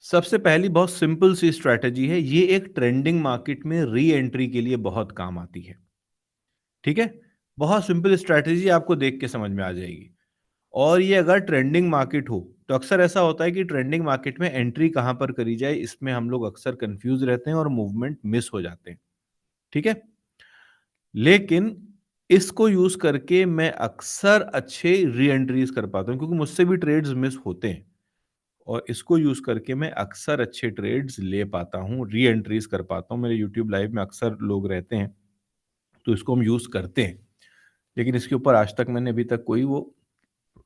सबसे पहली बहुत सिंपल सी स्ट्रैटेजी है, ये एक ट्रेंडिंग मार्केट में री एंट्री के लिए बहुत काम आती है, ठीक है? बहुत सिंपल स्ट्रैटेजी आपको देख के समझ में आ जाएगी। और ये अगर ट्रेंडिंग मार्केट हो, तो अक्सर ऐसा होता है कि ट्रेंडिंग मार्केट में एंट्री कहाँ पर करी जाए, इसमें हम लोग अक्सर कन्फ्यूज़ रहते हैं और मूवमेंट मिस हो जाते हैं, ठीक है? लेकिन इसको यूज़ करके मैं अक्सर अच्छे री-एंट्रीज़ कर पाता हूँ क्योंकि मुझसे भी ट्रेड्स मिस होते हैं और इसको यूज़ करके मैं अक्सर अच्छे ट्रेड्स ले पाता हूँ, री-एंट्रीज़ कर पाता हूँ। मेरे यूट्यूब लाइव में अक्सर लोग रहते हैं, तो इसको हम यूज़ करते हैं। लेकिन इसके ऊपर आज तक मैंने अभी तक कोई वो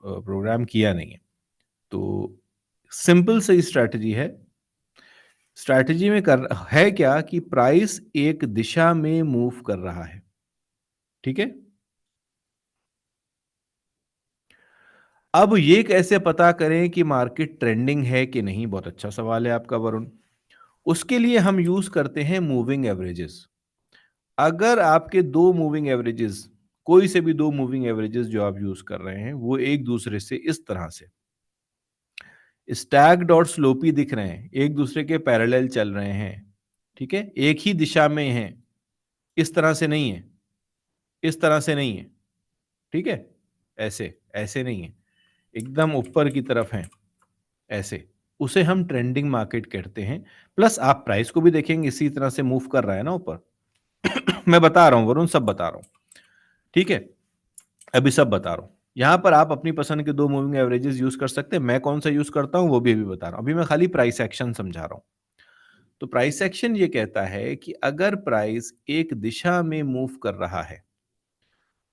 प्रोग्राम किया नहीं है। तो सिंपल सी स्ट्रैटेजी है। स्ट्रैटेजी में कर है क्या कि प्राइस एक दिशा में मूव कर रहा है, ठीक है? अब ये कैसे पता करें कि मार्केट ट्रेंडिंग है कि नहीं? बहुत अच्छा सवाल है आपका वरुण। उसके लिए हम यूज़ करते हैं मूविंग एवरेजेस। अगर आपके 2 मूविंग एवरेजेस कोई से भी 2 मूविंग एवरेजेस जो आप यूज़ कर रहे हैं, वो एक-दूसरे से इस तरह से स्टैक्ड और स्लोपी दिख रहे हैं, एक-दूसरे के पैरेलल चल रहे हैं, ठीक है? एक ही दिशा में हैं, इस तरह से नहीं है, इस तरह से नहीं है, ठीक है? ऐसे, ऐसे नहीं है, एकदम ऊपर की तरफ हैं, ऐसे। उसे हम ट्रेंडिंग मार्केट कहते हैं। प्लस आप प्राइस को भी देखेंगे इसी तरह से मूव कर रहा है ना ऊपर। मैं बता रहा हूँ वरुण, सब बता रहा हूँ, ठीक है? अभी सब बता रहा हूँ। यहाँ पर आप अपनी पसंद के 2 मूविंग एवरेजेस यूज़ कर सकते हैं, मैं कौन-सा यूज़ करता हूँ वो भी अभी बता रहा हूँ। अभी मैं खाली प्राइस एक्शन समझा रहा हूँ। तो प्राइस एक्शन ये कहता है कि अगर प्राइस एक दिशा में मूव कर रहा है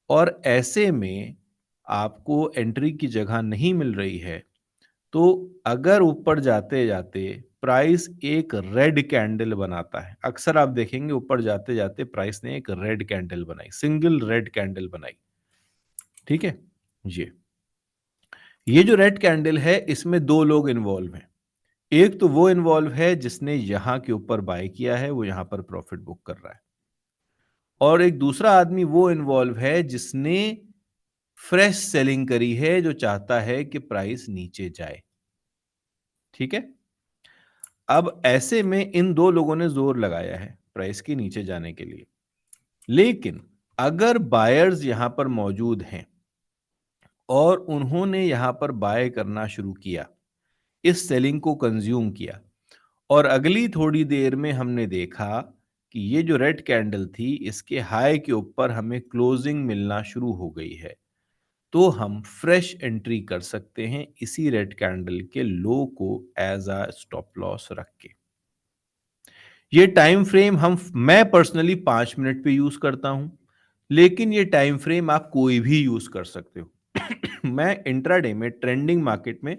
और ऐसे में आपको एंट्री की जगह नहीं मिल रही है, तो अगर ऊपर जाते-जाते प्राइस एक रेड कैंडल बनाता है, अक्सर आप देखेंगे ऊपर जाते-जाते प्राइस ने एक रेड कैंडल बनाई, सिंगल रेड कैंडल बनाई, ठीक है? ये जो रेड कैंडल है इसमें 2 लोग इन्वॉल्व हैं। एक तो वो इन्वॉल्व है जिसने यहाँ के ऊपर बाय किया है, वो यहाँ पर प्रॉफिट बुक कर रहा है। और एक दूसरा आदमी वो इन्वॉल्व है जिसने फ्रेश सेलिंग करी है, जो चाहता है कि प्राइस नीचे जाए, ठीक है? अब ऐसे में इन 2 लोगों ने ज़ोर लगाया है प्राइस के नीचे जाने के लिए। लेकिन अगर बायर्स यहाँ पर मौजूद हैं और उन्होंने यहाँ पर बाय करना शुरू किया, इस सेलिंग को कंज़्यूम किया और अगली थोड़ी देर में हमने देखा कि ये जो रेड कैंडल थी, इसके हाई के ऊपर हमें क्लोजिंग मिलना शुरू हो गई है। तो हम फ्रेश एंट्री कर सकते हैं इसी रेड कैंडल के लो को एज़ अ स्टॉप लॉस रख के। ये टाइम फ्रेम मैं पर्सनली 5 मिनट पे यूज़ करता हूँ, लेकिन ये टाइम फ्रेम आप कोई भी यूज़ कर सकते हो। मैं इंट्राडे में ट्रेंडिंग मार्केट में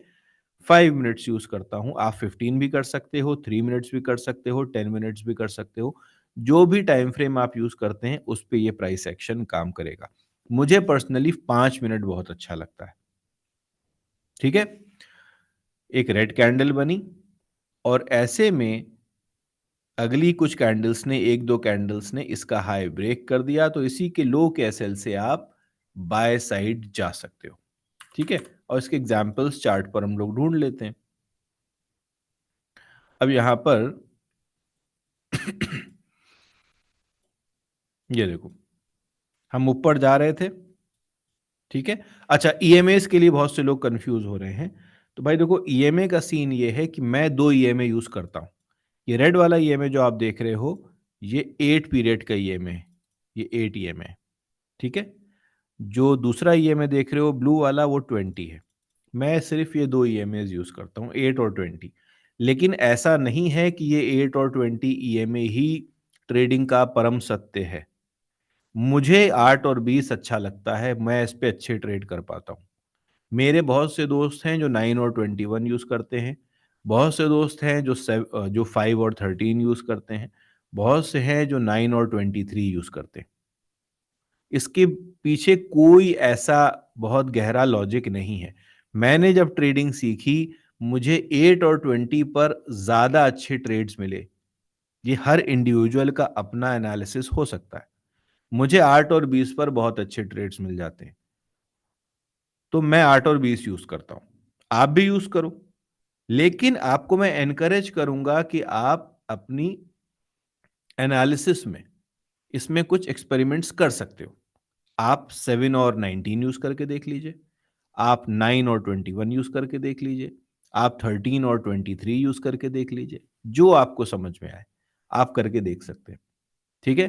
5 मिनट्स यूज़ करता हूँ, आप 15 भी कर सकते हो, 3 मिनट्स भी कर सकते हो, 10 मिनट्स भी कर सकते हो। जो भी टाइम फ्रेम आप यूज़ करते हैं, उस पे ये प्राइस एक्शन काम करेगा। मुझे पर्सनली 5 मिनट बहुत अच्छा लगता है, ठीक है? एक रेड कैंडल बनी और ऐसे में अगली कुछ कैंडल्स ने 1-2 कैंडल्स ने इसका हाई ब्रेक कर दिया, तो इसी के लो के एसएल से आप बाय साइड जा सकते हो, ठीक है? और इसके एग्ज़ाम्पल्स चार्ट पर हम लोग ढूँढ लेते हैं। अब यहाँ पर ये देखो, हम ऊपर जा रहे थे, ठीक है? अच्छा, ईएमएस के लिए बहुत से लोग कन्फ्यूज़ हो रहे हैं। तो भाई देखो, ईएमए का सीन ये है कि मैं 2 ईएमए यूज़ करता हूँ। ये रेड वाला ईएमए जो आप देख रहे हो, ये 8 पीरियड का ईएमए है, ये 8 ईएमए है, ठीक है? जो दूसरा ईएमए देख रहे हो ब्लू वाला, वो 20 है। मैं सिर्फ़ ये 2 ईएमएस यूज़ करता हूँ, 8 और 20। लेकिन ऐसा नहीं है कि ये 8 और 20 ईएमए ही ट्रेडिंग का परम सत्य है। मुझे 8 और 20 अच्छा लगता है, मैं इस पे अच्छे ट्रेड कर पाता हूँ। मेरे बहुत से दोस्त हैं जो 9 और 21 यूज़ करते हैं। बहुत से दोस्त हैं जो 5 और 13 यूज़ करते हैं। बहुत से हैं जो 9 और 23 यूज़ करते हैं। इसके पीछे कोई ऐसा बहुत गहरा लॉजिक नहीं है। मैंने जब ट्रेडिंग सीखी, मुझे 8 और 20 पर ज़्यादा अच्छे ट्रेड्स मिले। ये हर इंडिविजुअल का अपना एनालिसिस हो सकता है। मुझे 8 और 20 पर बहुत अच्छे ट्रेड्स मिल जाते हैं। तो मैं 8 और 20 यूज़ करता हूँ। आप भी यूज़ करो। लेकिन आपको मैं एनकरेज करूंगा कि आप अपनी एनालिसिस में इसमें कुछ एक्सपेरिमेंट्स कर सकते हो। आप 7 और 19 यूज करके देख लीजिए, आप 9 और 21 यूज करके देख लीजिए, आप 13 और 23 यूज करके देख लीजिए, जो आपको समझ में आए आप करके देख सकते हैं। ठीक है?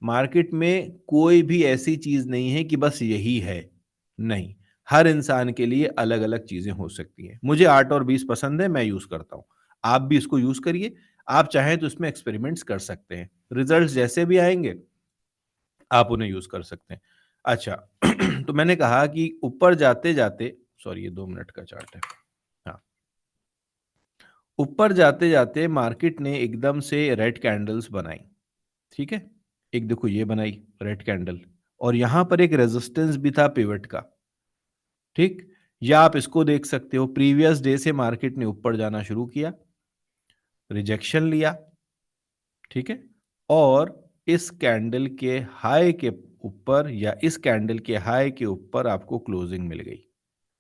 मार्केट में कोई भी ऐसी चीज नहीं है कि बस यही है, नहीं। हर इंसान के लिए अलग अलग चीजें हो सकती हैं। मुझे 8 और 20 पसंद है, मैं यूज करता हूं। आप भी इसको यूज करिए। आप चाहें तो इसमें एक्सपेरिमेंट्स कर सकते हैं, रिजल्ट्स जैसे भी आएंगे आप उन्हें यूज कर सकते हैं। अच्छा, तो मैंने कहा कि ऊपर जाते जाते, सॉरी ये 2 मिनट का चार्ट है। हाँ, ऊपर जाते जाते मार्केट ने एकदम से रेड कैंडल्स बनाई। ठीक है, एक देखो ये बनाई रेड कैंडल, और यहां पर एक रेजिस्टेंस भी था पिवट का। ठीक, या आप इसको देख सकते हो, प्रीवियस डे से मार्केट ने ऊपर जाना शुरू किया, रिजेक्शन लिया। ठीक है, और इस कैंडल के हाई के ऊपर या इस कैंडल के हाई के ऊपर आपको क्लोजिंग मिल गई।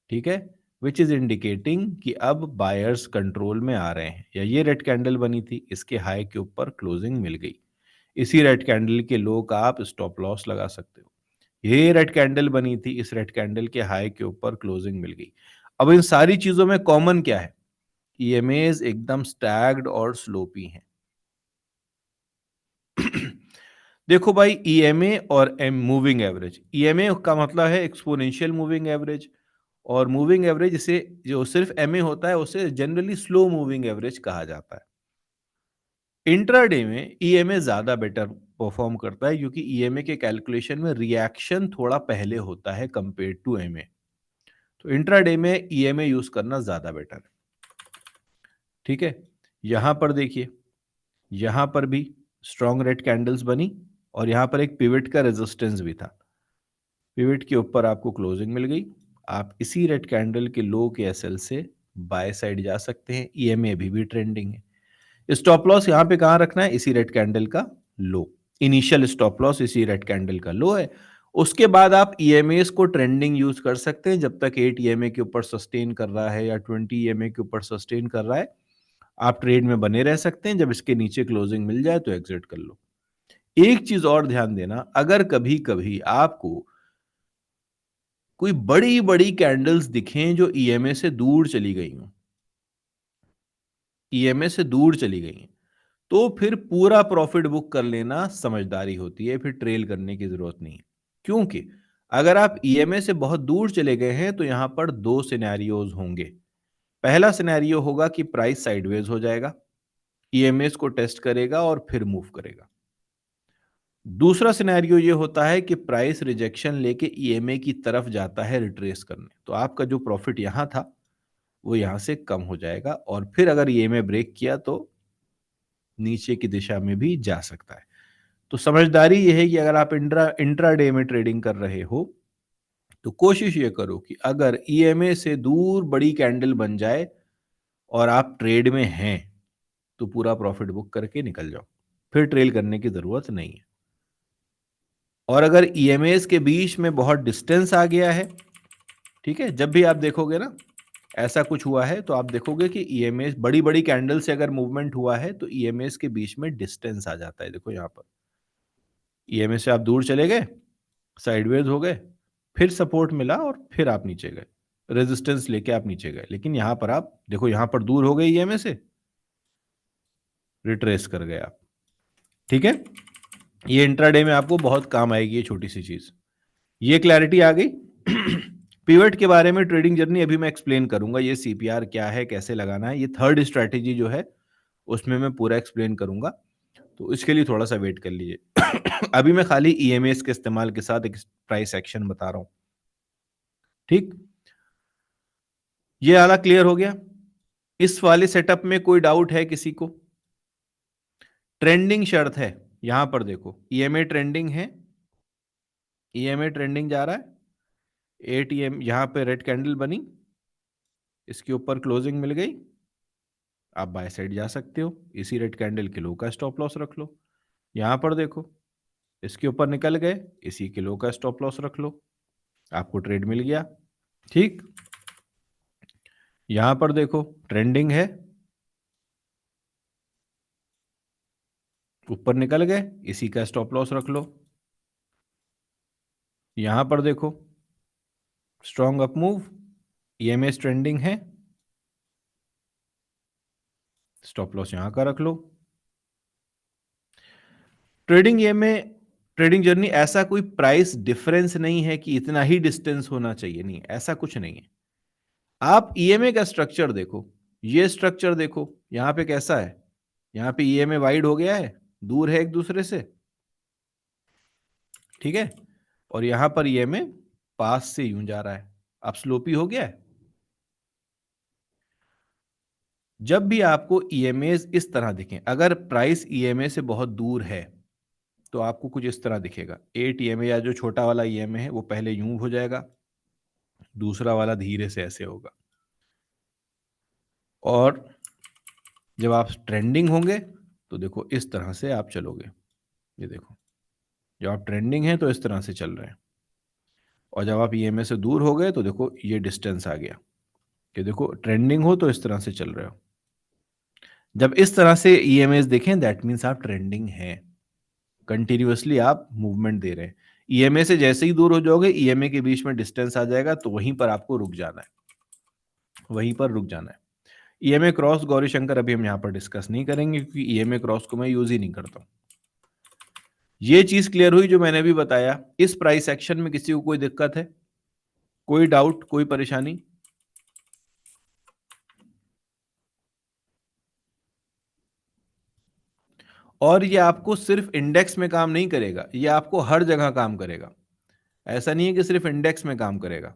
ठीक है, विच इज इंडिकेटिंग कि अब बायर्स कंट्रोल में आ रहे हैं। या ये रेड कैंडल बनी थी, इसके हाई के ऊपर क्लोजिंग मिल गई, इसी रेड कैंडल के लो का आप स्टॉप लॉस लगा सकते हो। ये रेड कैंडल बनी थी, इस रेड कैंडल के हाई के ऊपर क्लोजिंग मिल गई। अब इन सारी चीजों में कॉमन क्या है? ईएमएज एकदम स्टैग्ड और स्लोपी हैं। देखो भाई, ईएमए और एम मूविंग एवरेज, ईएमए का मतलब है एक्सपोनेंशियल मूविंग एवरेज, और मूविंग एवरेज इसे जो सिर्फ एमए होता है उसे जनरली स्लो मूविंग एवरेज कहा जाता है। इंट्राडे में ईएमए ज्यादा बेटर परफॉर्म करता है, क्योंकि ईएमए के कैलकुलेशन में रिएक्शन थोड़ा पहले होता है कंपेयर टू एमए। तो इंट्राडे में ईएमए यूज करना ज्यादा बेटर है। ठीक है, यहां पर देखिए, यहां पर भी स्ट्रॉन्ग रेड कैंडल्स बनी, और यहां पर एक पिवट का रेजिस्टेंस भी था। पिवट के ऊपर आपको क्लोजिंग मिल गई। आप इसी रेड कैंडल के लो के एसएल से बाय साइड जा सकते हैं। ईएमए अभी भी ट्रेंडिंग है। स्टॉप लॉस यहां पे कहां रखना है? इसी रेड कैंडल का लो। इनिशियल स्टॉप लॉस इसी रेड कैंडल का लो है। उसके बाद आप ईएमएस को ट्रेंडिंग यूज कर सकते हैं, जब तक 8 ईएमए के ऊपर सस्टेन कर रहा है या 20 ईएमए के ऊपर सस्टेन कर रहा है, आप ट्रेड में बने रह सकते हैं। जब इसके नीचे क्लोजिंग मिल जाए तो एग्जिट कर लो। एक चीज और ध्यान देना, अगर कभी कभी आपको कोई बड़ी बड़ी कैंडल्स दिखें जो ईएमए से दूर चली गई हो, ईएमए से दूर चली गई हैं, तो फिर पूरा प्रॉफिट बुक कर लेना समझदारी होती है, फिर ट्रेल करने की जरूरत नहीं है। क्योंकि अगर आप ईएमए से बहुत दूर चले गए हैं तो यहां पर दो सिनेरियोज होंगे। पहला सिनेरियो होगा कि प्राइस साइडवेज हो जाएगा, ईएमएस को टेस्ट करेगा और फिर मूव करेगा। दूसरा सिनेरियो ये होता है कि प्राइस रिजेक्शन लेके ईएमए की तरफ जाता है रिट्रेस करने, तो आपका जो प्रॉफिट यहां था वो यहां से कम हो जाएगा, और फिर अगर ईएमए ब्रेक किया तो नीचे की दिशा में भी जा सकता है। तो समझदारी ये है कि अगर आप इंट्राडे में ट्रेडिंग कर रहे हो तो कोशिश ये करो कि अगर ईएमए से दूर बड़ी कैंडल बन जाए और आप ट्रेड में हैं तो पूरा प्रॉफिट बुक करके निकल जाओ, फिर ट्रेल करने की जरूरत नहीं है। और अगर ईएमएस के बीच में बहुत डिस्टेंस आ गया है, ठीक है, जब भी आप देखोगे ना ऐसा कुछ हुआ है तो आप देखोगे कि ईएमएस बड़ी बड़ी कैंडल से अगर मूवमेंट हुआ है तो ईएमएस के बीच में डिस्टेंस आ जाता है। देखो यहां पर ईएमएस से आप दूर चले गए, साइडवेज हो गए, फिर सपोर्ट मिला और फिर आप नीचे गए, रेजिस्टेंस लेके आप नीचे गए, लेकिन यहां पर आप देखो यहां पर दूर हो गए ईएमए से, रिट्रेस कर गए आप। ठीक है, ये इंट्राडे में आपको बहुत काम आएगी ये छोटी सी चीज। ये क्लैरिटी आ गई। पिवट के बारे में ट्रेडिंग जर्नी अभी मैं एक्सप्लेन करूंगा, ये सीपीआर क्या है, कैसे लगाना है, ये थर्ड स्ट्रैटेजी जो है उसमें मैं पूरा एक्सप्लेन करूंगा, तो इसके लिए थोड़ा सा वेट कर लीजिए। अभी मैं खाली ईएमएस के इस्तेमाल के साथ एक प्राइस एक्शन बता रहा हूं। ठीक, ये आला क्लियर हो गया? इस वाले सेटअप में कोई डाउट है किसी को? ट्रेंडिंग शर्त है, यहां पर देखो ईएमए ट्रेंडिंग है, ईएमए ट्रेंडिंग जा रहा है, एटीएम यहां पे रेड कैंडल बनी, इसके ऊपर क्लोजिंग मिल गई, आप बाय साइड जा सकते हो, इसी रेड कैंडल के लो का स्टॉप लॉस रख लो। यहां पर देखो इसके ऊपर निकल गए, इसी के लो का स्टॉप लॉस रख लो, आपको ट्रेड मिल गया। ठीक, यहां पर देखो ट्रेंडिंग है, ऊपर निकल गए, इसी का स्टॉप लॉस रख लो। यहां पर देखो strong up move, EMS trending है, स्टॉप लॉस यहां का रख लो। ट्रेडिंग ये में ट्रेडिंग जर्नी ऐसा कोई प्राइस डिफरेंस नहीं है कि इतना ही डिस्टेंस होना चाहिए, नहीं, ऐसा कुछ नहीं है। आप ईएमए का स्ट्रक्चर देखो, ये स्ट्रक्चर देखो, यहां पे कैसा है, यहां पे ईएमए वाइड हो गया है, दूर है एक दूसरे से, ठीक है, और यहां पर ईएमए पास से यूं जा रहा है, अब स्लोपी हो गया है। जब भी आपको ईएमए इस तरह दिखें, अगर प्राइस ईएमए से बहुत दूर है तो आपको कुछ इस तरह दिखेगा, 8 ईएमए या जो छोटा वाला ईएमए है वो पहले यूं हो जाएगा, दूसरा वाला धीरे से ऐसे होगा, और जब आप ट्रेंडिंग होंगे तो देखो इस तरह से आप चलोगे, ये देखो, जब आप ट्रेंडिंग हैं तो इस तरह से चल रहे हैं, और जब आप ईएमए से दूर हो गए तो देखो ये डिस्टेंस आ गया, कि देखो ट्रेंडिंग हो तो इस तरह से चल रहे हो। जब इस तरह से ईएमएस देखें दैट मीन्स आप ट्रेंडिंग हैं, कंटिन्यूअसली आप मूवमेंट दे रहे हैं। ईएमए से जैसे ही दूर हो जाओगे, ईएमए के बीच में डिस्टेंस आ जाएगा, तो वहीं पर आपको रुक जाना है, वहीं पर रुक जाना है। ईएमए क्रॉस गौरीशंकर अभी हम यहाँ पर डिस्कस नहीं करेंगे, क्योंकि ईएमए क्रॉस को मैं यूज ही नहीं करता हूँ। ये चीज क्लियर हुई जो मैंने भी बताया। इस प्राइस एक्शन में किसी को कोई दिक्कत है, कोई डाउट, कोई परेशानी? और ये आपको सिर्फ इंडेक्स में काम नहीं करेगा, ये आपको हर जगह काम करेगा। ऐसा नहीं है कि सिर्फ इंडेक्स में काम करेगा,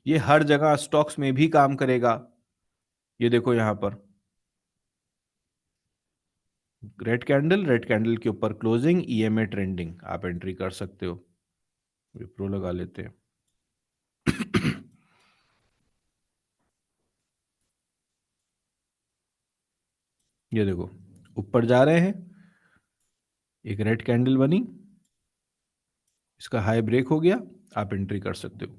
ये हर जगह स्टॉक्स में भी काम करेगा। ये देखो यहां पर रेड कैंडल के ऊपर क्लोजिंग, ईएमए ट्रेंडिंग, आप एंट्री कर सकते हो। विप्रो लगा लेते हैं। ये देखो ऊपर जा रहे हैं, एक रेड कैंडल बनी, इसका हाई ब्रेक हो गया, आप एंट्री कर सकते हो।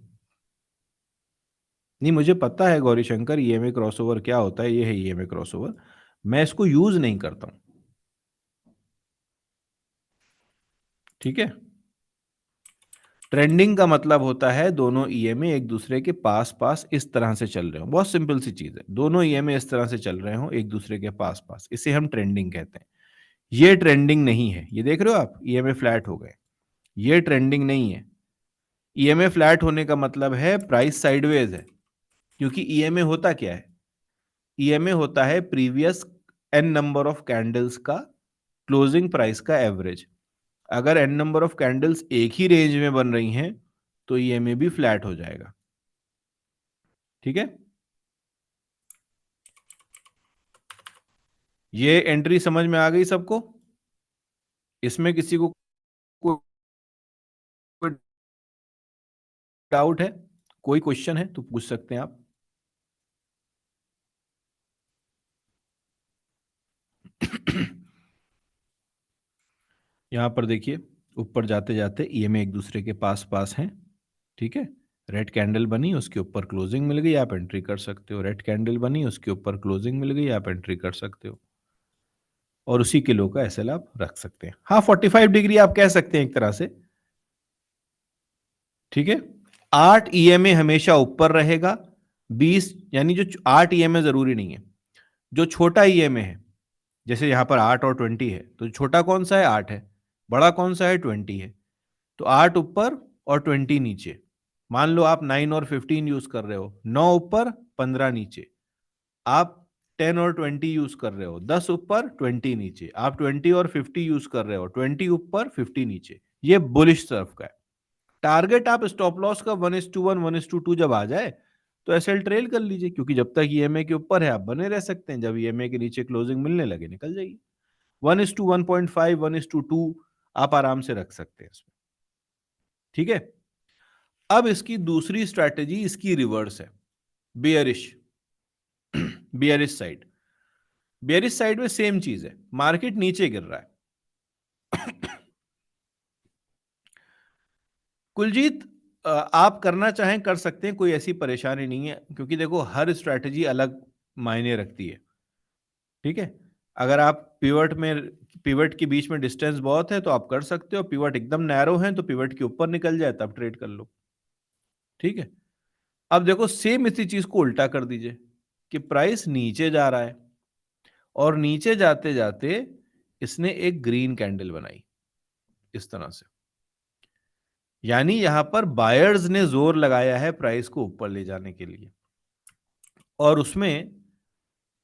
नहीं, मुझे पता है गौरीशंकर ईएमए क्रॉसओवर क्या होता है, ये है ईएमए क्रॉसओवर, मैं इसको यूज नहीं करता हूं, ठीक है। ट्रेंडिंग का मतलब होता है दोनों ईएमए एक दूसरे के पास पास इस तरह से चल रहे हो, बहुत सिंपल सी चीज है, दोनों ईएमए इस तरह से चल रहे हो एक दूसरे के पास पास, इसे हम ट्रेंडिंग कहते हैं। ये ट्रेंडिंग नहीं है, ये देख रहे हो आप, ईएमए फ्लैट हो गए, ये ट्रेंडिंग नहीं है। ईएमए फ्लैट होने का मतलब है प्राइस साइडवेज है, क्योंकि ईएमए होता क्या है, ईएमए होता है previous n number of candles का क्लोजिंग प्राइस का एवरेज। अगर एन नंबर ऑफ कैंडल्स एक ही रेंज में बन रही हैं तो ईएमए भी फ्लैट हो जाएगा, ठीक है। ये एंट्री समझ में आ गई सबको? इसमें किसी को कोई डाउट है, कोई क्वेश्चन है तो पूछ सकते हैं आप। यहां पर देखिए ऊपर जाते जाते ईएमए एक दूसरे के पास पास हैं, ठीक है। रेड कैंडल बनी, उसके ऊपर क्लोजिंग मिल गई, आप एंट्री कर सकते हो। रेड कैंडल बनी, उसके ऊपर क्लोजिंग मिल गई, आप एंट्री कर सकते हो, और उसी किलो का एसएल आप रख सकते हैं। हाँ, 45 डिग्री आप कह सकते हैं एक तरह से, ठीक है। 8 ईएमए हमेशा ऊपर रहेगा, 20 यानी जो 8 ईएमए जरूरी नहीं है, जो छोटा ईएमए है, जैसे यहां पर 8 और 20 है, तो छोटा कौन सा है, 8 है, बड़ा कौन सा है, 20 है। तो 8 ऊपर और 20 नीचे। मान लो आप 9 और 15 यूज कर रहे हो, 9 ऊपर 15 नीचे, आप 10 और 20 यूज कर रहे हो, 10 ऊपर 20 नीचे, आप 20 और 50 यूज कर रहे हो, 20 ऊपर 50 नीचे। ये बुलिश तरफ का है। टारगेट आप स्टॉप लॉस का 1:1 1:2 जब आ जाए तो एसएल ट्रेल कर लीजिए, क्योंकि जब तक ईएमए के ऊपर है आप बने रह सकते हैं, जब ईएमए के नीचे क्लोजिंग मिलने लगे निकल जाइए। 1:1.5 1:2 आप आराम से रख सकते हैं इसमें, ठीक है। अब इसकी दूसरी स्ट्रैटेजी इसकी रिवर्स है, bearish. Bearish side, bearish side में सेम चीज है, मार्केट नीचे गिर रहा है। कुलजीत, आप करना चाहें कर सकते हैं, कोई ऐसी परेशानी नहीं है, क्योंकि देखो हर स्ट्रैटेजी अलग मायने रखती है, ठीक है? अगर आप पिवट के बीच में डिस्टेंस बहुत है तो आप कर सकते हो, पिवट एकदम नैरो है तो पिवट के ऊपर निकल जाए तब ट्रेड कर लो, ठीक है? अब देखो सेम इसी चीज़ को उल्टा कर दीजिए कि प्राइस नीचे जा रहा है और नीचे जाते-जाते इसने एक ग्रीन कैंडल बनाई, इस तरह से। यानी यहां पर बायर्स ने जोर लगाया है प्राइस को ऊपर ले जाने के लिए, और उसमें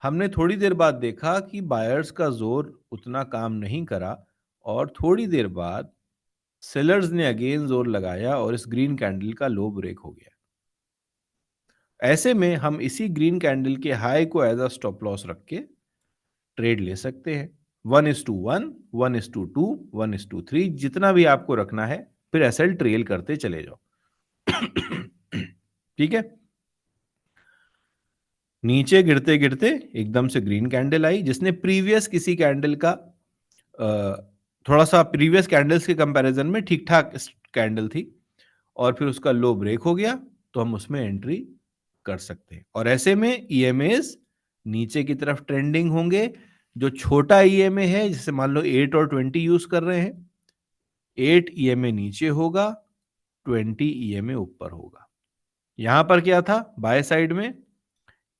हमने थोड़ी देर बाद देखा कि बायर्स का जोर उतना काम नहीं करा और थोड़ी देर बाद सेलर्स ने अगेन जोर लगाया और इस ग्रीन कैंडल का लो ब्रेक हो गया। ऐसे में हम इसी ग्रीन कैंडल के हाई को एज अ स्टॉप लॉस रख के ट्रेड ले सकते हैं। 1:1, 1:2, 1:3, जितना भी आपको रखना है, फिर एसएल ट्रेल करते चले जाओ। ठीक है? नीचे गिरते गिरते एकदम से ग्रीन कैंडल आई जिसने प्रीवियस किसी कैंडल का थोड़ा सा प्रीवियस कैंडल्स के कंपैरिजन में ठीक ठाक कैंडल थी और फिर उसका लो ब्रेक हो गया तो हम उसमें एंट्री कर सकते हैं। और ऐसे में ईएमएस नीचे की तरफ ट्रेंडिंग होंगे। जो छोटा ईएमए है, जैसे मान लो 8 और 20 यूज कर रहे हैं, 8 ईएमए नीचे होगा, 20 ईएमए ऊपर होगा। यहां पर क्या था बाय साइड में,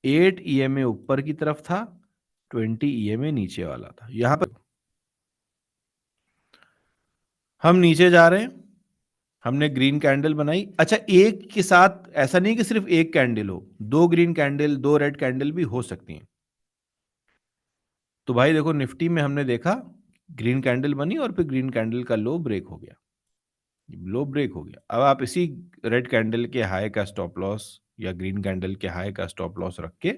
8 ईएमए ऊपर की तरफ था, 20 ईएमए नीचे वाला था। यहां पर हम नीचे जा रहे हैं, हमने ग्रीन कैंडल बनाई। अच्छा, एक के साथ ऐसा नहीं कि सिर्फ एक कैंडल हो, दो ग्रीन कैंडल, दो रेड कैंडल भी हो सकती हैं। तो भाई देखो निफ्टी में हमने देखा ग्रीन कैंडल बनी और फिर ग्रीन कैंडल का लो ब्रेक हो गया, लो ब्रेक हो गया। अब आप इसी रेड कैंडल के हाई का स्टॉप लॉस या ग्रीन कैंडल के हाई का स्टॉप लॉस रख के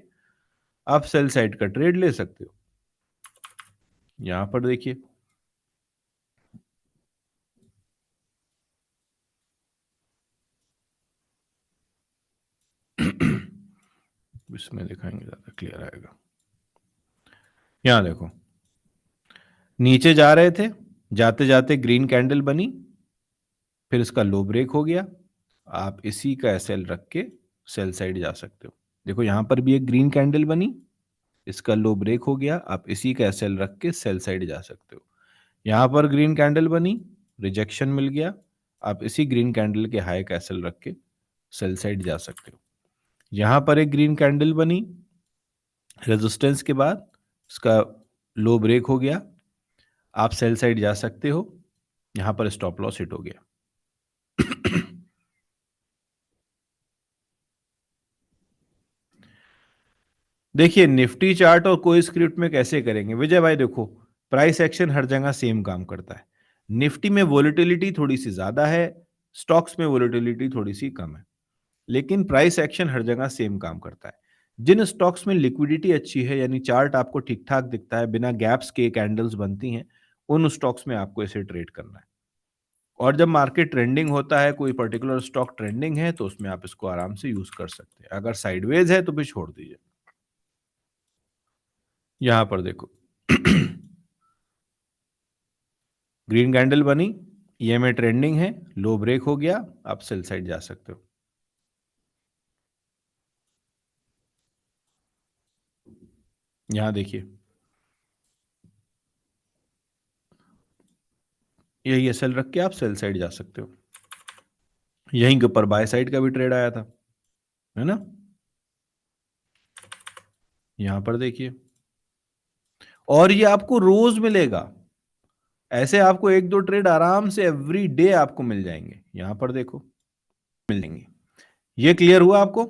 आप सेल साइड का ट्रेड ले सकते हो। यहां पर देखिए, इसमें दिखाएंगे ज्यादा क्लियर आएगा। यहां देखो, नीचे जा रहे थे, जाते जाते ग्रीन कैंडल बनी, फिर इसका लो ब्रेक हो गया। आप इसी का एसएल रख के सेल साइड जा सकते हो। देखो यहां पर भी एक ग्रीन कैंडल बनी, इसका लो ब्रेक हो गया, आप इसी का एसएल रख के सेल साइड जा सकते हो। यहां पर ग्रीन कैंडल बनी, रिजेक्शन मिल गया, आप इसी ग्रीन कैंडल के हाई का एसएल रख के सेल साइड जा सकते हो। यहां पर एक ग्रीन कैंडल बनी, रेजिस्टेंस के बाद इसका लो ब्रेक हो गया, आप सेल साइड जा सकते हो। यहां पर स्टॉप लॉस हिट हो गया। देखिए निफ्टी चार्ट और कोई स्क्रिप्ट में कैसे करेंगे विजय भाई। देखो प्राइस एक्शन हर जगह सेम काम करता है। निफ्टी में वोलेटिलिटी थोड़ी सी ज्यादा है, स्टॉक्स में वोलेटिलिटी थोड़ी सी कम है, लेकिन प्राइस एक्शन हर जगह सेम काम करता है। जिन स्टॉक्स में लिक्विडिटी अच्छी है, यानी चार्ट आपको ठीक ठाक दिखता है, बिना गैप्स के कैंडल्स बनती हैं, उन स्टॉक्स में आपको इसे ट्रेड करना है। और जब मार्केट ट्रेंडिंग होता है, कोई पर्टिकुलर स्टॉक ट्रेंडिंग है, तो उसमें आप इसको आराम से यूज कर सकते हैं। अगर साइडवेज है तो फिर छोड़ दीजिए। यहां पर देखो ग्रीन कैंडल बनी, ईएमए ट्रेंडिंग है, लो ब्रेक हो गया, आप सेल साइड जा सकते हो। यहां देखिए, यही एसएल रख के आप सेल साइड जा सकते हो। यहीं के ऊपर बाय साइड का भी ट्रेड आया था, है ना? यहां पर देखिए, और ये आपको रोज मिलेगा। ऐसे आपको एक दो ट्रेड आराम से एवरी डे आपको मिल जाएंगे। यहां पर देखो मिल जाएंगे। ये क्लियर हुआ आपको?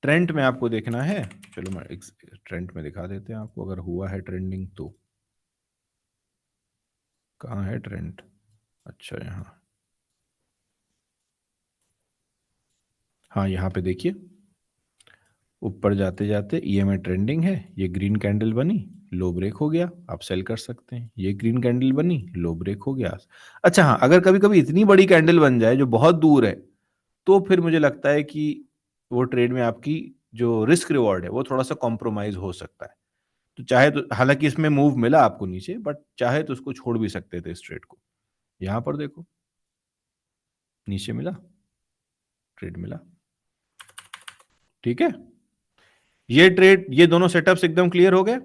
ट्रेंड में आपको देखना है, चलो मैं एक ट्रेंड में दिखा देते हैं आपको, अगर हुआ है ट्रेंडिंग तो। कहाँ है ट्रेंड? अच्छा यहाँ, हाँ यहाँ पे देखिए, ऊपर जाते जाते ईएमए ट्रेंडिंग है, ये ग्रीन कैंडल बनी, लो ब्रेक हो गया, आप सेल कर सकते हैं। ये ग्रीन कैंडल बनी, लो ब्रेक हो गया। अच्छा हाँ, अगर कभी कभी इतनी बड़ी कैंडल बन जाए जो बहुत दूर है, तो फिर मुझे लगता है कि वो ट्रेड में आपकी जो रिस्क रिवॉर्ड है वो थोड़ा सा कॉम्प्रोमाइज हो सकता है। तो चाहे तो, हालांकि इसमें मूव मिला आपको नीचे, बट चाहे तो उसको छोड़ भी सकते थे इस ट्रेड को। यहां पर देखो नीचे मिला, ट्रेड मिला। ठीक है, ये ट्रेड, ये दोनों सेटअप्स एकदम क्लियर हो गए।